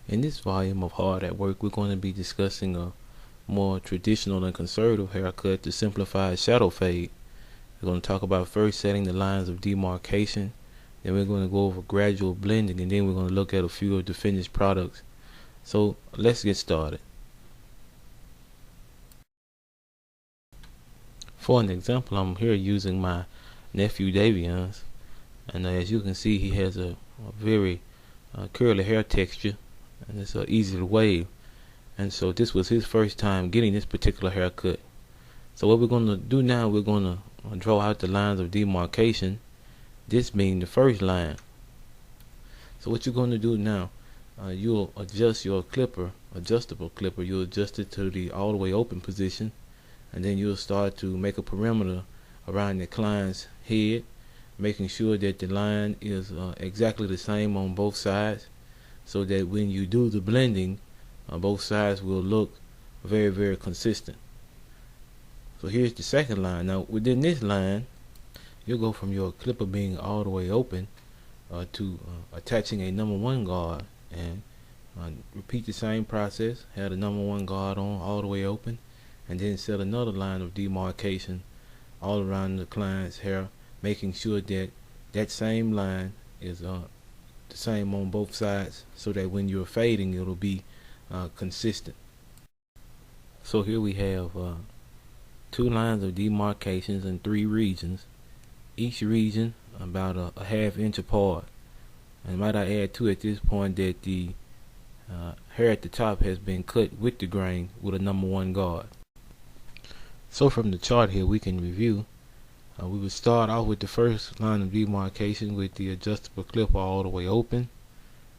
In this volume of Hard at Work, we're going to be discussing a more traditional and conservative haircut, the simplified shadow fade. We're going to talk about first setting the lines of demarcation, then we're going to go over gradual blending, and then we're going to look at a few of the finished products. So let's get started. For an example, I'm here using my nephew Davion's, and as you can see, he has a very curly hair texture, and it's easy to wave. And so this was his first time getting this particular haircut. So what we're going to do now, we're going to draw out the lines of demarcation, this being the first line. So what you're going to do now, you'll adjust your adjustable clipper, you'll adjust it to the all the way open position, and then you'll start to make a perimeter around the client's head, making sure that the line is exactly the same on both sides, so that when you do the blending, both sides will look very, very consistent. So here's the second line. Now within this line, you'll go from your clipper being all the way open to attaching a number one guard, and repeat the same process. Have the number one guard on all the way open, and then set another line of demarcation all around the client's hair, making sure that that same line is the same on both sides, so that when you're fading, it'll be consistent. So here we have two lines of demarcations in three regions, each region about a half inch apart. And might I add too at this point that the hair at the top has been cut with the grain with a number one guard. So from the chart here we can review. We would start off with the first line of demarcation with the adjustable clipper all the way open,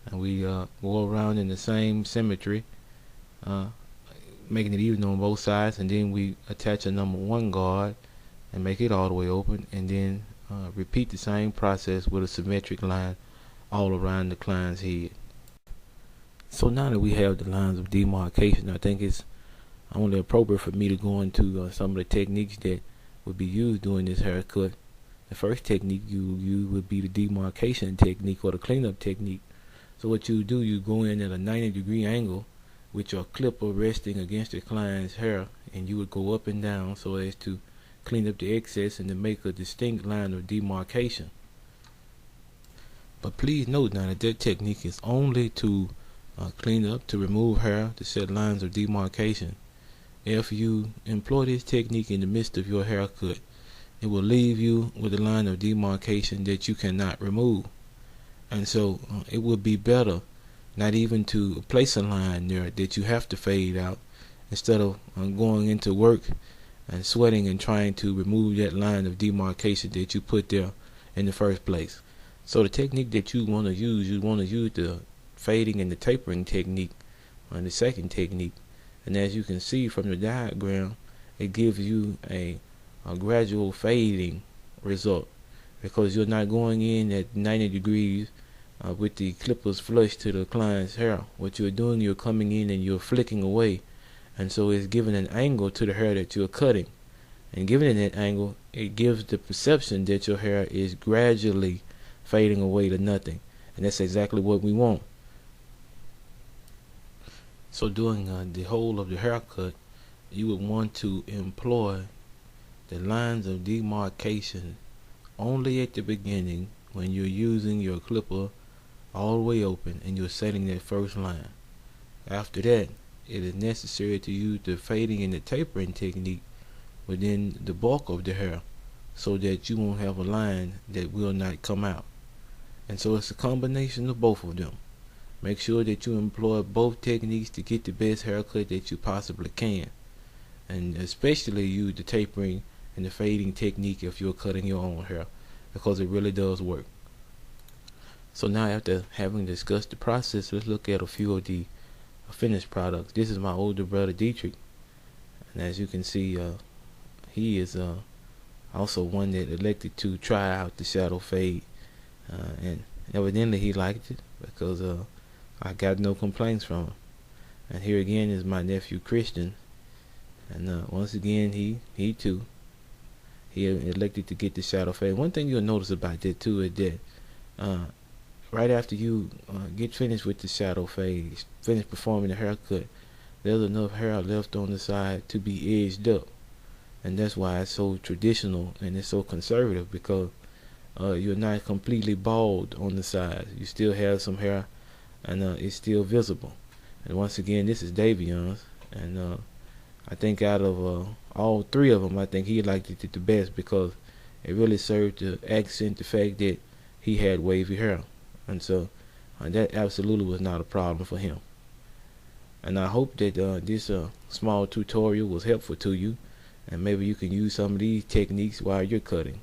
and we go around in the same symmetry, making it even on both sides, and then we attach a number one guard and make it all the way open, and then repeat the same process with a symmetric line all around the client's head. So now that we have the lines of demarcation, I think it's only appropriate for me to go into some of the techniques that would be used during this haircut. The first technique you use would be the demarcation technique, or the cleanup technique. So what you do, you go in at a 90-degree angle with your clipper resting against the client's hair, and you would go up and down so as to clean up the excess and to make a distinct line of demarcation. But please note now that that technique is only to clean up, to remove hair, to set lines of demarcation. If you employ this technique in the midst of your haircut, it will leave you with a line of demarcation that you cannot remove. And so it would be better not even to place a line there that you have to fade out, instead of going into work and sweating and trying to remove that line of demarcation that you put there in the first place. So the technique that you want to use the fading and the tapering technique, the second technique. And as you can see from the diagram, it gives you a gradual fading result, because you're not going in at 90 degrees with the clippers flush to the client's hair. What you're doing, you're coming in and you're flicking away, and so it's giving an angle to the hair that you're cutting, and giving it that angle, it gives the perception that your hair is gradually fading away to nothing, and that's exactly what we want. So during the whole of the haircut, you would want to employ the lines of demarcation only at the beginning, when you're using your clipper all the way open and you're setting that first line. After that, it is necessary to use the fading and the tapering technique within the bulk of the hair, so that you won't have a line that will not come out. And so it's a combination of both of them. Make sure that you employ both techniques to get the best haircut that you possibly can, and especially use the tapering and the fading technique if you're cutting your own hair, because it really does work. So now, after having discussed the process, let's look at a few of the finished products. This is my older brother Dietrich, and as you can see, he is also one that elected to try out the shadow fade, and evidently he liked it, because I got no complaints from him. And here again is my nephew Christian, and once again he too elected to get the shadow fade. One thing you'll notice about that too is that right after you get finished with the shadow fade, finish performing the haircut, there's enough hair left on the side to be edged up, and that's why it's so traditional and it's so conservative, because you're not completely bald on the sides. You still have some hair, and it's still visible. And once again, this is Davion's, and I think out of all three of them, I think he liked it the best, because it really served to accent the fact that he had wavy hair, and so that absolutely was not a problem for him. And I hope that this small tutorial was helpful to you, and maybe you can use some of these techniques while you're cutting.